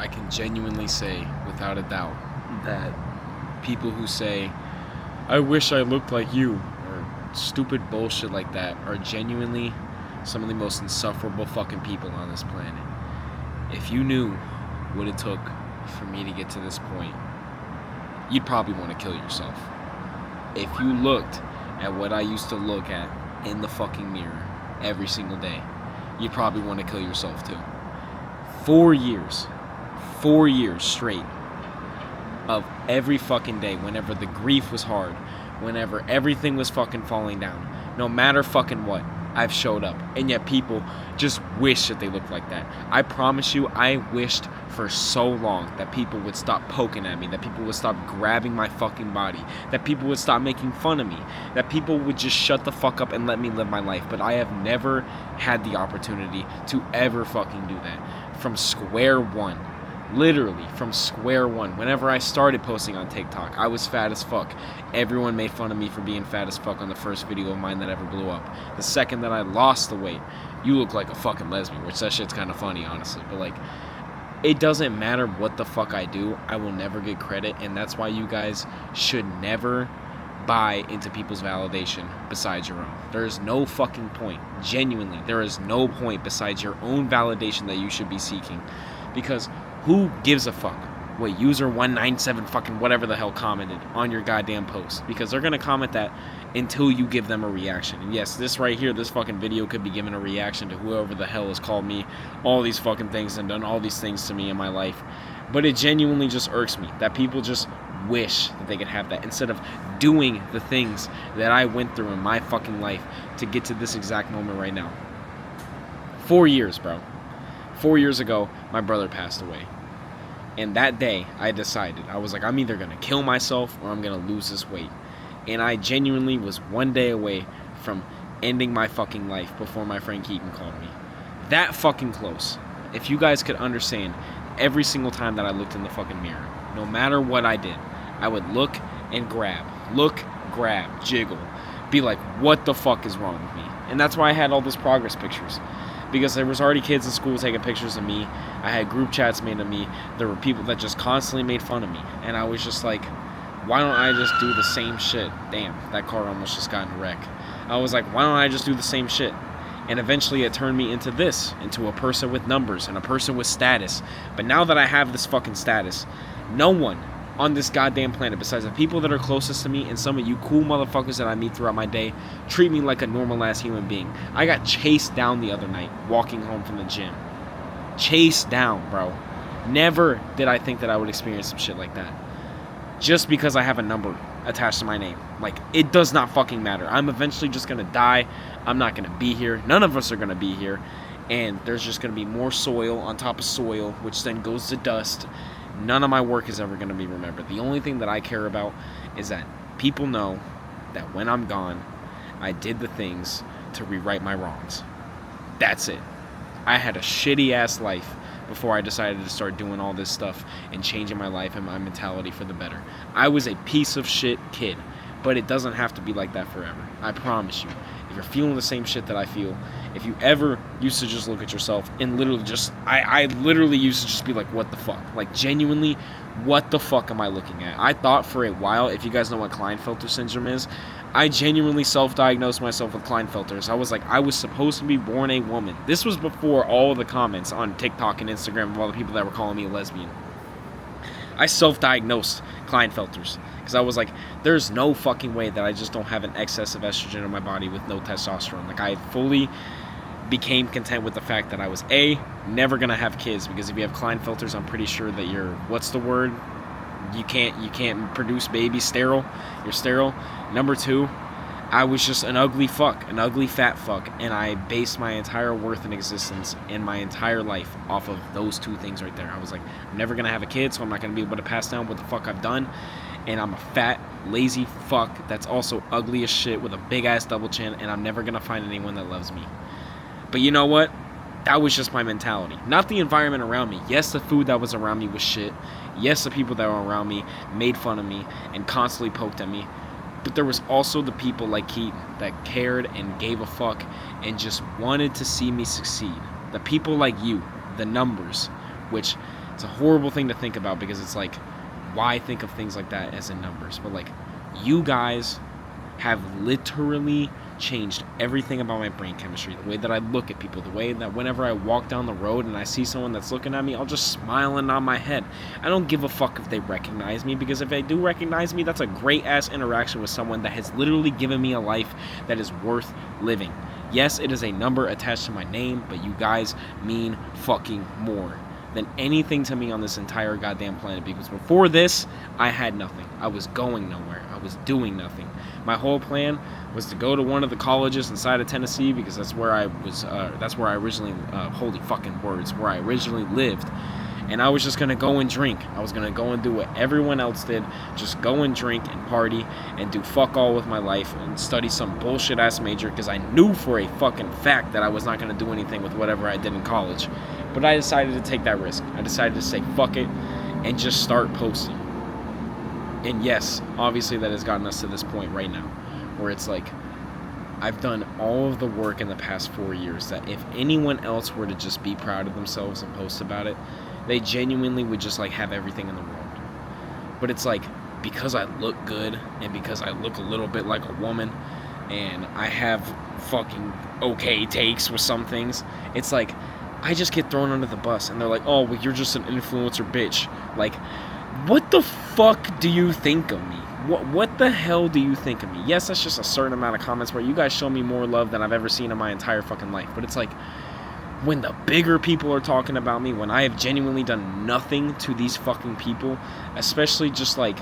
I can genuinely say, without a doubt, that people who say, I wish I looked like you, or stupid bullshit like that, are genuinely some of the most insufferable fucking people on this planet. If you knew what it took for me to get to this point, you'd probably want to kill yourself. If you looked at what I used to look at in the fucking mirror every single day, you'd probably want to kill yourself too. 4 years straight of every fucking day, whenever the grief was hard, whenever everything was fucking falling down, no matter fucking what, I've showed up. And yet people just wish that they looked like that. I promise you, I wished for so long that people would stop poking at me, that people would stop grabbing my fucking body, that people would stop making fun of me, that people would just shut the fuck up and let me live my life. But I have never had the opportunity to ever fucking do that. From square one. Literally, from square one. Whenever I started posting on TikTok, I was fat as fuck. Everyone made fun of me for being fat as fuck on the first video of mine that ever blew up. The second that I lost the weight, you look like a fucking lesbian, which that shit's kind of funny, honestly. But, like, it doesn't matter what the fuck I do. I will never get credit, and that's why you guys should never buy into people's validation besides your own. There is no fucking point. Genuinely, there is no point besides your own validation that you should be seeking. Because who gives a fuck what user 197 fucking whatever the hell commented on your goddamn post? Because they're gonna comment that until you give them a reaction. And yes, this right here, this fucking video could be given a reaction to whoever the hell has called me all these fucking things and done all these things to me in my life. But it genuinely just irks me that people just wish that they could have that instead of doing the things that I went through in my fucking life to get to this exact moment right now. 4 years, bro. 4 years ago, my brother passed away. And that day, I decided, I was like, I'm either going to kill myself or I'm going to lose this weight. And I genuinely was one day away from ending my fucking life before my friend Keaton called me. That fucking close. If you guys could understand, every single time that I looked in the fucking mirror, no matter what I did, I would look and grab, jiggle, be like, what the fuck is wrong with me? And that's why I had all those progress pictures. Because there was already kids in school taking pictures of me. I had group chats made of me. There were people that just constantly made fun of me. And I was just like, why don't I just do the same shit? Damn, that car almost just got in a wreck. I was like, why don't I just do the same shit? And eventually it turned me into this, into a person with numbers and a person with status. But now that I have this fucking status, no one on this goddamn planet, besides the people that are closest to me and some of you cool motherfuckers that I meet throughout my day, treat me like a normal ass human being. I got chased down the other night walking home from the gym. Chased down, bro. Never did I think that I would experience some shit like that. Just because I have a number attached to my name. Like, it does not fucking matter. I'm eventually just gonna die. I'm not gonna be here. None of us are gonna be here. And there's just gonna be more soil on top of soil, which then goes to dust. None of my work is ever going to be remembered. The only thing that I care about is that people know that when I'm gone, I did the things to rewrite my wrongs. That's it. I had a shitty ass life before I decided to start doing all this stuff and changing my life and my mentality for the better. I was a piece of shit kid, but it doesn't have to be like that forever. I promise you. If you're feeling the same shit that I feel, if you ever used to just look at yourself and literally just, I literally used to just be like, what the fuck? Like, genuinely, what the fuck am I looking at? I thought for a while, if you guys know what Klinefelter syndrome is, I genuinely self-diagnosed myself with Klinefelters. I was like, I was supposed to be born a woman. This was before all of the comments on TikTok and Instagram of all the people that were calling me a lesbian. I self-diagnosed Klinefelters. Because I was like, there's no fucking way that I just don't have an excess of estrogen in my body with no testosterone. Like, I fully became content with the fact that I was never gonna have kids, because if you have Klinefelters, I'm pretty sure that you're, what's the word? You can't produce babies, sterile. You're sterile. Number two, I was just an ugly fuck, an ugly fat fuck, and I based my entire worth and existence in my entire life off of those two things right there. I was like, I'm never gonna have a kid, so I'm not gonna be able to pass down what the fuck I've done. And I'm a fat, lazy fuck that's also ugly as shit with a big ass double chin, and I'm never gonna find anyone that loves me. But you know what? That was just my mentality, not the environment around me. Yes, the food that was around me was shit. Yes, the people that were around me made fun of me and constantly poked at me. But there was also the people like Keaton that cared and gave a fuck and just wanted to see me succeed. The people like you, the numbers, which It's a horrible thing to think about because it's like, why think of things like that as in numbers? But like, you guys have literally changed everything about my brain chemistry, the way that I look at people, the way that whenever I walk down the road and I see someone that's looking at me, I'll just smile and nod my head. I don't give a fuck if they recognize me, because if they do recognize me, that's a great ass interaction with someone that has literally given me a life that is worth living. Yes, it is a number attached to my name, but you guys mean fucking more than anything to me on this entire goddamn planet, because before this, I had nothing. I was going nowhere. I was doing nothing. My whole plan was to go to one of the colleges inside of Tennessee, because that's where I was, holy fucking words, where I originally lived. And I was just going to go and drink. I was going to go and do what everyone else did. Just go and drink and party and do fuck all with my life and study some bullshit ass major, because I knew for a fucking fact that I was not going to do anything with whatever I did in college. But I decided to take that risk. I decided to say fuck it and just start posting. And yes, obviously that has gotten us to this point right now, where it's like, I've done all of the work in the past 4 years that if anyone else were to just be proud of themselves and post about it, they genuinely would just like have everything in the world. But it's like, because I look good and because I look a little bit like a woman and I have fucking okay takes with some things, it's like I just get thrown under the bus, and they're like, oh, well, you're just an influencer bitch. Like, what the fuck do you think of me? What the hell do you think of me? Yes, that's just a certain amount of comments where you guys show me more love than I've ever seen in my entire fucking life. But it's like, when the bigger people are talking about me, when I have genuinely done nothing to these fucking people, especially just like,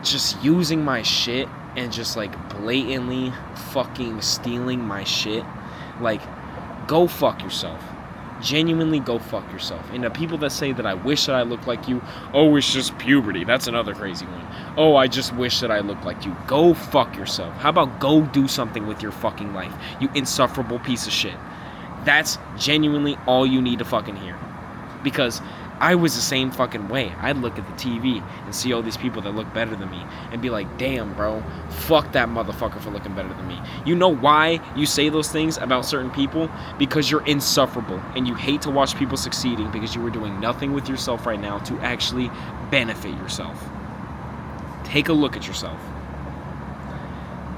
just using my shit and just like blatantly fucking stealing my shit, like, go fuck yourself. Genuinely go fuck yourself. And the people that say that I wish that I looked like you, oh, it's just puberty. That's another crazy one. Oh, I just wish that I looked like you. Go fuck yourself. How about go do something with your fucking life, you insufferable piece of shit. That's genuinely all you need to fucking hear. Because I was the same fucking way. I'd look at the TV and see all these people that look better than me and be like, damn, bro, fuck that motherfucker for looking better than me. You know why you say those things about certain people? Because you're insufferable and you hate to watch people succeeding, because you are doing nothing with yourself right now to actually benefit yourself. Take a look at yourself.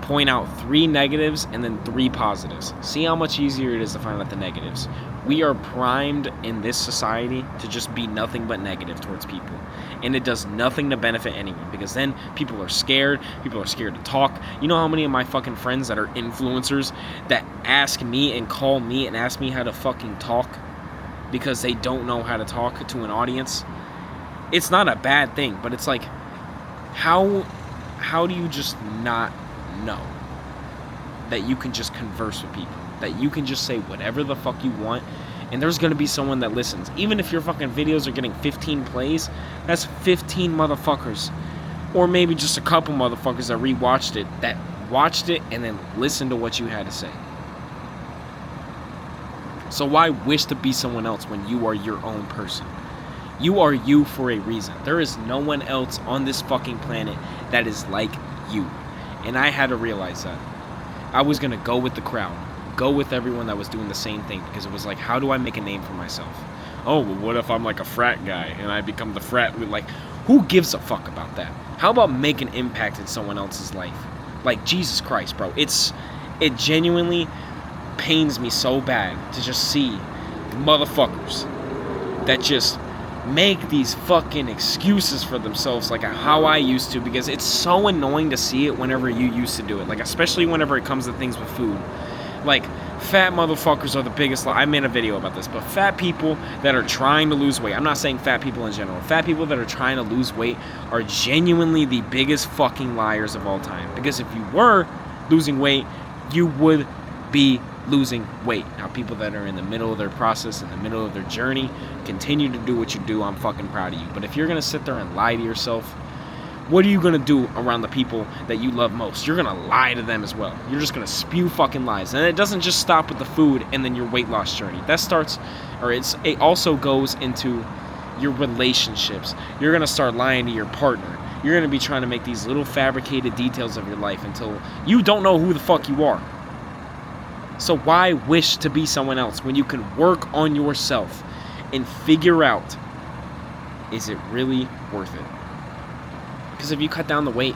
Point out 3 negatives and then 3 positives. See how much easier it is to find out the negatives. We are primed in this society to just be nothing but negative towards people. And it does nothing to benefit anyone, because then people are scared. People are scared to talk. You know how many of my fucking friends that are influencers that ask me and call me and ask me how to fucking talk because they don't know how to talk to an audience? It's not a bad thing, but it's like, how do you just not know that you can just converse with people, that you can just say whatever the fuck you want, and there's gonna be someone that listens? Even if your fucking videos are getting 15 plays, that's 15 motherfuckers, or maybe just a couple motherfuckers that rewatched it, that watched it and then listened to what you had to say. So why wish to be someone else when you are your own person? You are you for a reason. There is no one else on this fucking planet that is like you. And I had to realize that. I was going to go with the crowd. Go with everyone that was doing the same thing. Because it was like, how do I make a name for myself? Oh, well, what if I'm like a frat guy and I become the frat? Like, who gives a fuck about that? How about make an impact in someone else's life? Like, Jesus Christ, bro. It genuinely pains me so bad to just see motherfuckers that just make these fucking excuses for themselves like how I used to, because it's so annoying to see it whenever you used to do it, like especially whenever it comes to things with food. Like, fat motherfuckers are the biggest I made a video about this, but fat people that are trying to lose weight, I'm not saying fat people in general, fat people that are trying to lose weight are genuinely the biggest fucking liars of all time. Because if you were losing weight, you would be losing weight. Now, people that are in the middle of their process, in the middle of their journey, continue to do what you do. I'm fucking proud of you. But if you're gonna sit there and lie to yourself, what are you gonna do around the people that you love most? You're gonna lie to them as well. You're just gonna spew fucking lies. And it doesn't just stop with the food and then your weight loss journey. That starts, or it also goes into your relationships. You're gonna start lying to your partner. You're gonna be trying to make these little fabricated details of your life until you don't know who the fuck you are. So why wish to be someone else when you can work on yourself and figure out is it really worth it? Because if you cut down the weight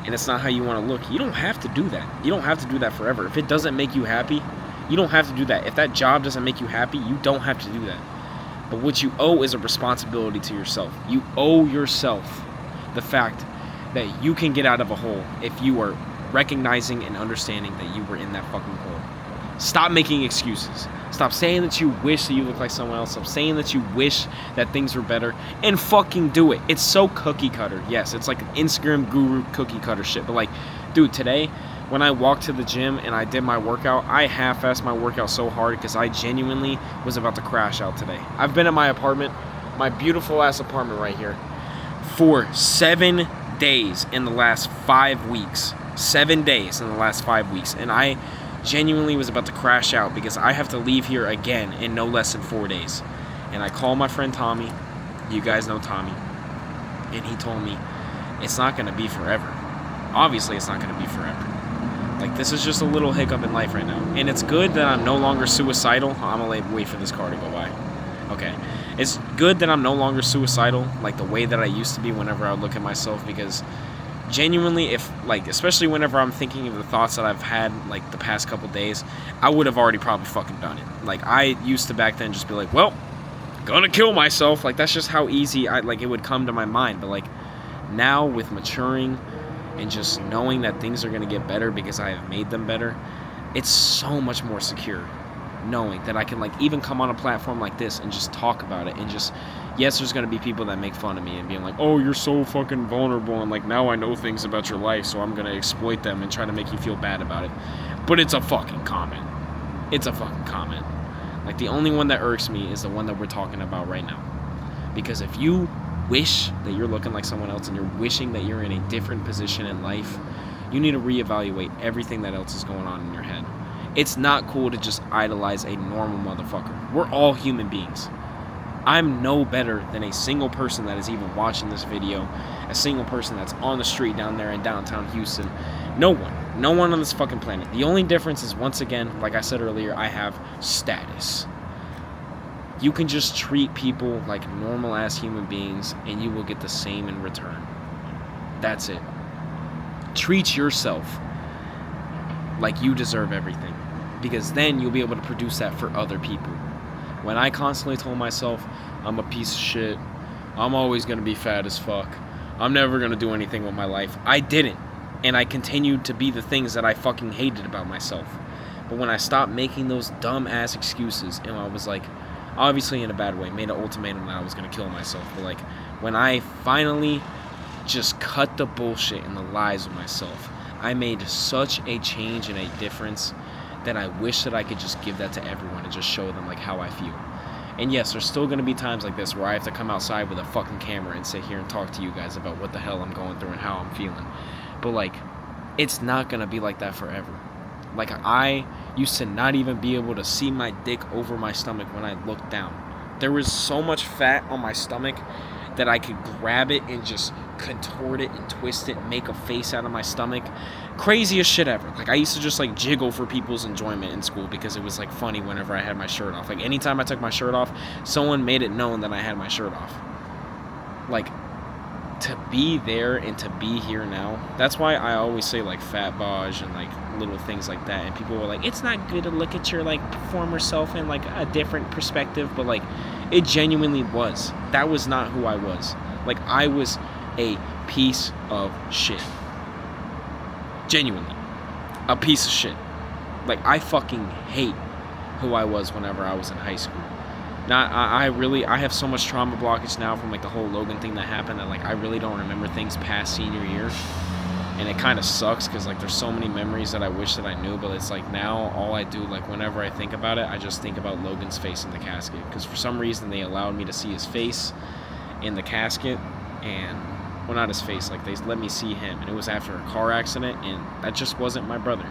and it's not how you want to look, you don't have to do that. You don't have to do that forever. If it doesn't make you happy, you don't have to do that. If that job doesn't make you happy, you don't have to do that. But what you owe is a responsibility to yourself. You owe yourself the fact that you can get out of a hole if you are recognizing and understanding that you were in that fucking hole. Stop making excuses. Stop saying that you wish that you look like someone else. Stop saying that you wish that things were better. And fucking do it. It's so cookie cutter. Yes, it's like Instagram guru cookie cutter shit. But like, dude, today, when I walked to the gym and I did my workout, I half-assed my workout so hard because I genuinely was about to crash out today. I've been at my apartment, my beautiful ass apartment right here, for 7 days in the last 5 weeks. 7 days in the last 5 weeks. And I genuinely was about to crash out because I have to leave here again in no less than 4 days. And I called my friend Tommy. You guys know Tommy. And he told me it's not going to be forever. Obviously, it's not going to be forever. Like, this is just a little hiccup in life right now. And it's good that I'm no longer suicidal. I'm going to wait for this car to go by. Okay. It's good that I'm no longer suicidal, like the way that I used to be whenever I would look at myself, because genuinely, especially whenever I'm thinking of the thoughts that I've had, like, the past couple days, I would have already probably fucking done it. Like, I used to back then just be like, well, gonna kill myself. Like, that's just how easy it would come to my mind. But, like, now with maturing and just knowing that things are gonna get better because I have made them better, it's so much more secure knowing that I can, like, even come on a platform like this and just talk about it. And just, yes, there's gonna be people that make fun of me and being like, oh, you're so fucking vulnerable, and like, now I know things about your life, so I'm gonna exploit them and try to make you feel bad about it. But it's a fucking comment. It's a fucking comment. Like, the only one that irks me is the one that we're talking about right now. Because if you wish that you're looking like someone else and you're wishing that you're in a different position in life, you need to reevaluate everything that else is going on in your head. It's not cool to just idolize a normal motherfucker. We're all human beings. I'm no better than a single person that is even watching this video, a single person that's on the street down there in downtown Houston. No one on this fucking planet. The only difference is, once again, like I said earlier, I have status. You can just treat people like normal ass human beings and you will get the same in return. That's it. Treat yourself like you deserve everything, because then you'll be able to produce that for other people. When I constantly told myself, I'm a piece of shit, I'm always going to be fat as fuck, I'm never going to do anything with my life, I didn't. And I continued to be the things that I fucking hated about myself. But when I stopped making those dumb ass excuses, and I was like, obviously in a bad way, made an ultimatum that I was going to kill myself, but like, when I finally just cut the bullshit and the lies with myself, I made such a change and a difference that I wish that I could just give that to everyone and just show them, like, how I feel. And yes, there's still going to be times like this where I have to come outside with a fucking camera and sit here and talk to you guys about what the hell I'm going through and how I'm feeling. But, like, it's not going to be like that forever. Like, I used to not even be able to see my dick over my stomach when I looked down. There was so much fat on my stomach that I could grab it and just contort it and twist it and make a face out of my stomach. Craziest shit ever. Like, I used to just, like, jiggle for people's enjoyment in school because it was, like, funny whenever I had my shirt off. Like, anytime I took my shirt off, someone made it known that I had my shirt off. Like, to be there and to be here now, that's why I always say, like, fat boj and, like, little things like that. And people were like, it's not good to look at your, like, former self in, like, a different perspective. But, like, it genuinely was. That was not who I was. Like, I was a piece of shit. Genuinely. A piece of shit. Like, I fucking hate who I was whenever I was in high school. Now, I have so much trauma blockage now from, like, the whole Logan thing that happened that, like, I really don't remember things past senior year. And it kind of sucks because, like, there's so many memories that I wish that I knew. But it's like, now all I do, like, whenever I think about it, I just think about Logan's face in the casket. Because for some reason they allowed me to see his face in the casket. And, well, not his face, like, they let me see him. And it was after a car accident, and that just wasn't my brother.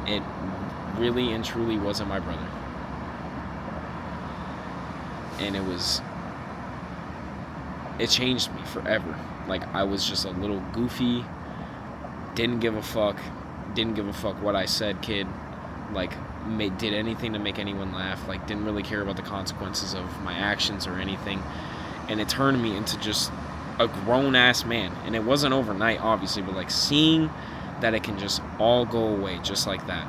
It really and truly wasn't my brother. And it changed me forever. Like, I was just a little goofy, didn't give a fuck what I said kid. Like, did anything to make anyone laugh. Like, didn't really care about the consequences of my actions or anything. and it turned me into just a grown-ass man. And it wasn't overnight, obviously, but like seeing that it can just all go away just like that.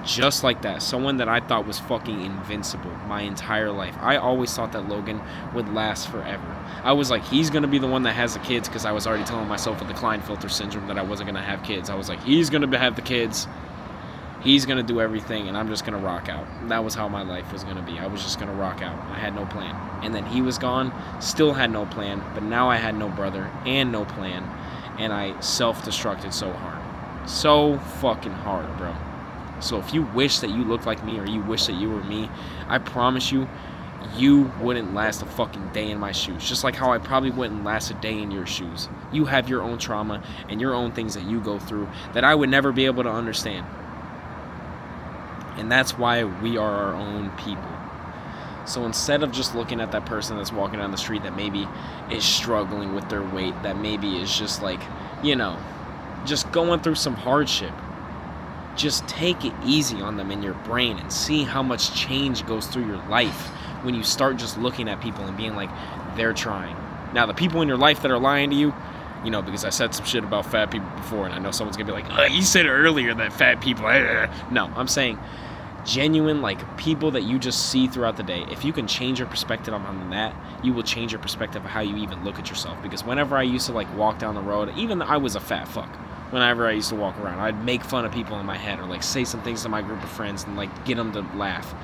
Just like that. Someone that I thought was fucking invincible my entire life. I always thought that Logan would last forever. I was like, he's going to be the one that has the kids, because I was already telling myself with the Klinefelter syndrome that I wasn't going to have kids. I was like, he's going to have the kids. He's going to do everything, and I'm just going to rock out. That was how my life was going to be. I was just going to rock out. I had no plan. And then he was gone, still had no plan, but now I had no brother and no plan, and I self-destructed so hard. So fucking hard, bro. So if you wish that you looked like me, or you wish that you were me, I promise you, you wouldn't last a fucking day in my shoes. Just like how I probably wouldn't last a day in your shoes. You have your own trauma and your own things that you go through that I would never be able to understand. And that's why we are our own people. So instead of just looking at that person that's walking down the street that maybe is struggling with their weight, that maybe is just like, you know, just going through some hardship, just take it easy on them in your brain and see how much change goes through your life when you start just looking at people and being like, they're trying. Now, the people in your life that are lying to you, you know, because I said some shit about fat people before, and I know someone's gonna be like, you said earlier that fat people, no, I'm saying genuine, like, people that you just see throughout the day. If you can change your perspective on that, you will change your perspective of how you even look at yourself. Because whenever I used to, like, walk down the road, even though I was a fat fuck, whenever I used to walk around, I'd make fun of people in my head, or, like, say some things to my group of friends and, like, get them to laugh.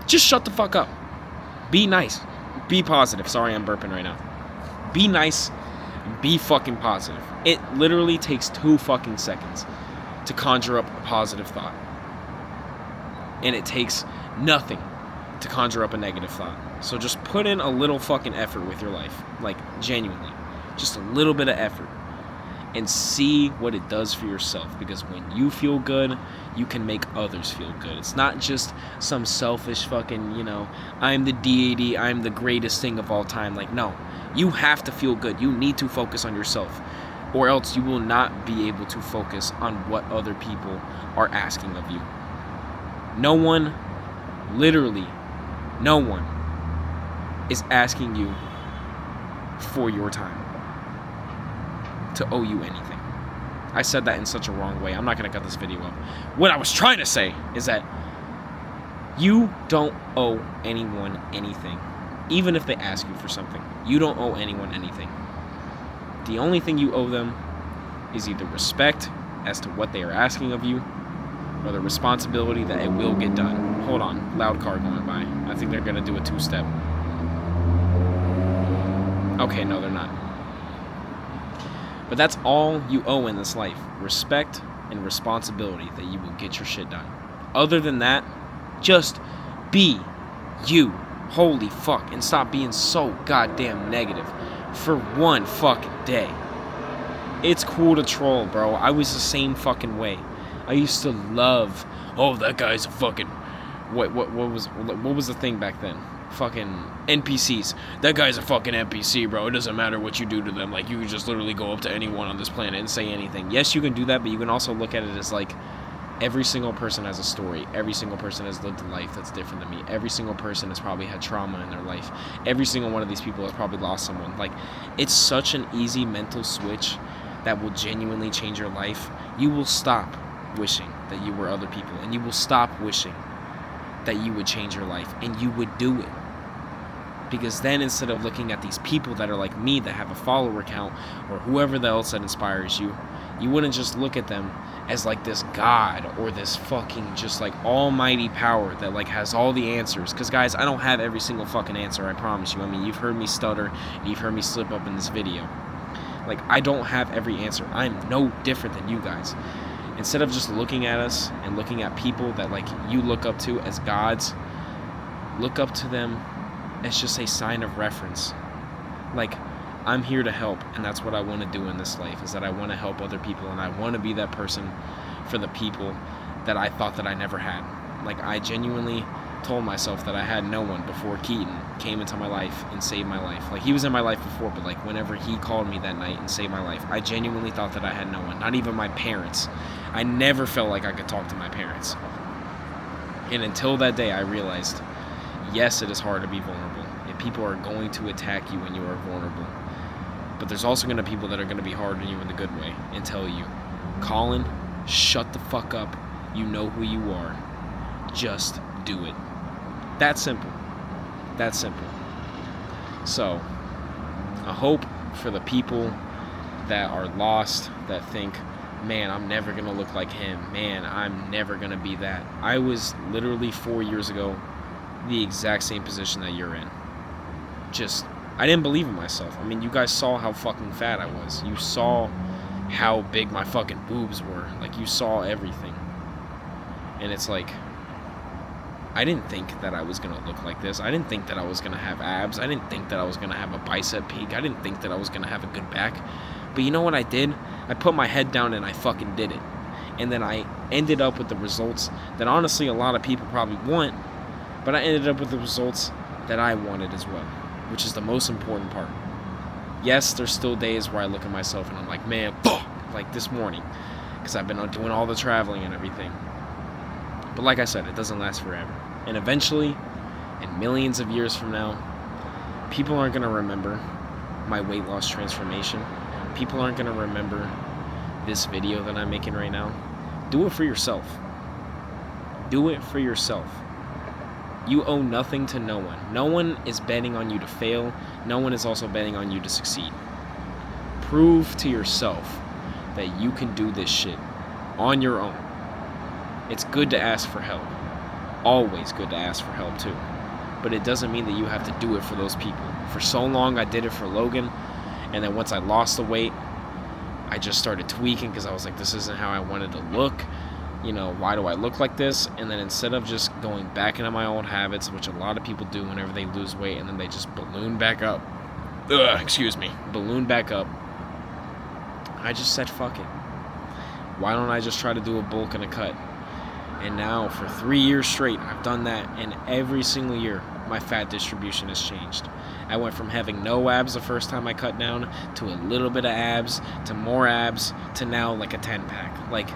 Just shut the fuck up. Be nice. Be positive. Sorry, I'm burping right now. Be nice. Be fucking positive. It literally takes 2 fucking seconds to conjure up a positive thought. And it takes nothing to conjure up a negative thought. So just put in a little fucking effort with your life. Like, genuinely. Just a little bit of effort. And see what it does for yourself. Because when you feel good, you can make others feel good. It's not just some selfish fucking, you know, I'm the deity, I'm the greatest thing of all time. Like, no. You have to feel good. You need to focus on yourself. Or else you will not be able to focus on what other people are asking of you. No one, literally, no one is asking you for your time to owe you anything. I said that in such a wrong way. I'm not going to cut this video up. What I was trying to say is that you don't owe anyone anything. Even if they ask you for something, you don't owe anyone anything. The only thing you owe them is either respect as to what they are asking of you, or the responsibility that it will get done. Hold on, loud car going by. I think they're gonna do a 2-step. Okay, no, they're not. But that's all you owe in this life. Respect and responsibility that you will get your shit done. Other than that, just be you. Holy fuck. And stop being so goddamn negative for one fucking day. It's cool to troll, bro. I was the same fucking way. I used to love, oh, that guy's a fucking, what was the thing back then? Fucking NPCs. That guy's a fucking NPC, bro. It doesn't matter what you do to them. Like, you can just literally go up to anyone on this planet and say anything. Yes, you can do that, but you can also look at it as, like, every single person has a story. Every single person has lived a life that's different than me. Every single person has probably had trauma in their life. Every single one of these people has probably lost someone. Like, it's such an easy mental switch that will genuinely change your life. You will stop wishing that you were other people, and you will stop wishing that you would change your life, and you would do it. Because then, instead of looking at these people that are like me, that have a follower count, or whoever else that inspires you, you wouldn't just look at them as like this god, or this fucking just like almighty power that like has all the answers. Because guys, I don't have every single fucking answer, I promise you. I mean, you've heard me stutter, and you've heard me slip up in this video. Like, I don't have every answer. I'm no different than you guys. Instead of just looking at us and looking at people that like you look up to as gods, look up to them as just a sign of reference. Like, I'm here to help, and that's what I want to do in this life, is that I want to help other people, and I want to be that person for the people that I thought that I never had. Like, I genuinely told myself that I had no one before Keaton came into my life and saved my life. Like, he was in my life before, but like whenever he called me that night and saved my life, I genuinely thought that I had no one, not even my parents. I never felt like I could talk to my parents. And until that day, I realized, yes, it is hard to be vulnerable. It that people are going to attack you when you are vulnerable. But there's also going to be people that are going to be hard on you in the good way and tell you, Colin, shut the fuck up. You know who you are. Just do it. That simple. That simple. So, I hope for the people that are lost, that think, man, I'm never going to look like him. Man, I'm never going to be that. I was literally 4 years ago the exact same position that you're in. I didn't believe in myself. I mean, you guys saw how fucking fat I was. You saw how big my fucking boobs were. Like, you saw everything. And it's like, I didn't think that I was going to look like this. I didn't think that I was going to have abs. I didn't think that I was going to have a bicep peak. I didn't think that I was going to have a good back. But you know what I did? I put my head down and I fucking did it. And then I ended up with the results that honestly a lot of people probably want. But I ended up with the results that I wanted as well, which is the most important part. Yes, there's still days where I look at myself and I'm like, man, fuck, like this morning, because I've been doing all the traveling and everything. But like I said, it doesn't last forever. And eventually, in millions of years from now, people aren't going to remember my weight loss transformation. People aren't going to remember this video that I'm making right now. Do it for yourself. Do it for yourself. You owe nothing to no one. No one is betting on you to fail. No one is also betting on you to succeed. Prove to yourself that you can do this shit on your own. It's good to ask for help. Always good to ask for help too. But it doesn't mean that you have to do it for those people. For so long I did it for Logan, and then once I lost the weight, I just started tweaking because I was like, this isn't how I wanted to look. You know, why do I look like this? And then instead of just going back into my old habits, which a lot of people do whenever they lose weight, and then they just balloon back up. Balloon back up. I just said, fuck it. Why don't I just try to do a bulk and a cut? And now, for 3 years straight, I've done that, and every single year, my fat distribution has changed. I went from having no abs the first time I cut down, to a little bit of abs, to more abs, to now like a 10-pack. Like,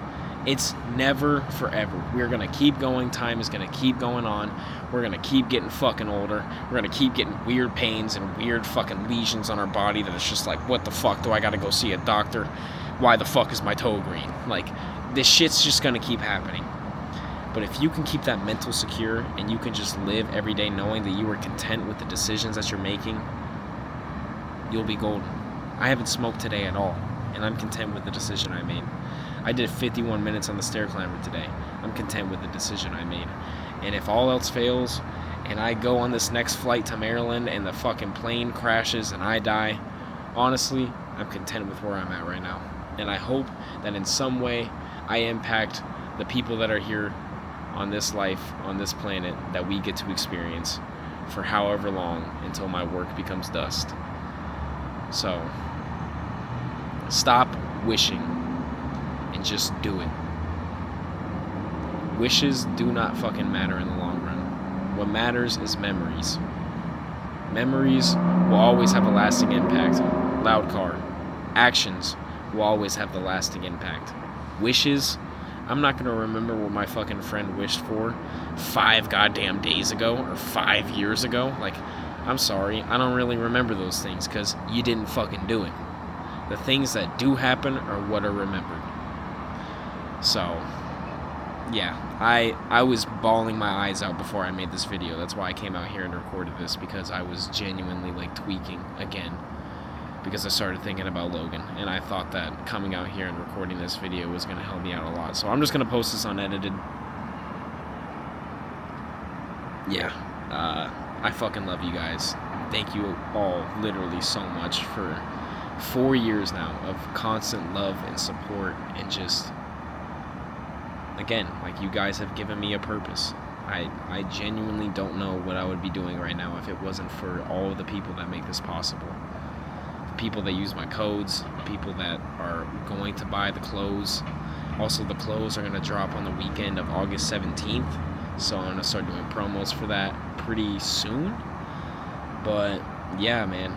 it's never forever. We're going to keep going. Time is going to keep going on. We're going to keep getting fucking older. We're going to keep getting weird pains and weird fucking lesions on our body that it's just like, what the fuck? Do I got to go see a doctor? Why the fuck is my toe green? Like, this shit's just going to keep happening. But if you can keep that mental secure and you can just live every day knowing that you are content with the decisions that you're making, you'll be golden. I haven't smoked today at all, and I'm content with the decision I made. I did 51 minutes on the stair climber today. I'm content with the decision I made. And if all else fails, and I go on this next flight to Maryland and the fucking plane crashes and I die, honestly, I'm content with where I'm at right now. And I hope that in some way I impact the people that are here on this life, on this planet, that we get to experience for however long until my work becomes dust. So, stop wishing and just do it. Wishes do not fucking matter in the long run. What matters is memories. Memories will always have a lasting impact. Loud car. Actions will always have the lasting impact. Wishes, I'm not going to remember what my fucking friend wished for 5 goddamn days ago or 5 years ago. Like, I'm sorry, I don't really remember those things because you didn't fucking do it. The things that do happen are what are remembered. So, yeah, I was bawling my eyes out before I made this video. That's why I came out here and recorded this, because I was genuinely, like, tweaking again. Because I started thinking about Logan, and I thought that coming out here and recording this video was going to help me out a lot. So I'm just going to post this unedited. Yeah, I fucking love you guys. Thank you all literally so much for 4 years now of constant love and support, and just, again, like, you guys have given me a purpose. I genuinely don't know what I would be doing right now if it wasn't for all of the people that make this possible. People that use my codes, people that are going to buy the clothes. Also, the clothes are going to drop on the weekend of August 17th, so I'm going to start doing promos for that pretty soon. But yeah, man,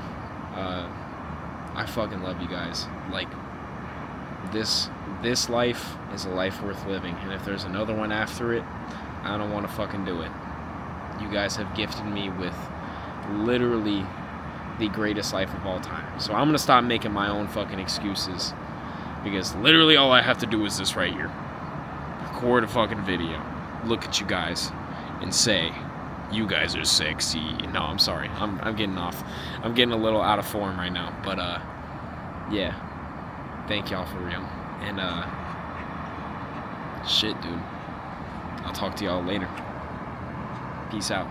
I fucking love you guys. Like, this life is a life worth living, and if there's another one after it, I don't want to fucking do it. You guys have gifted me with literally the greatest life of all time. So I'm gonna stop making my own fucking excuses, because literally all I have to do is this right here. Record a fucking video, look at you guys, and say, you guys are sexy. No, I'm sorry. I'm getting off. I'm getting a little out of form right now. But yeah. Thank y'all for real. And shit, dude. I'll talk to y'all later. Peace out.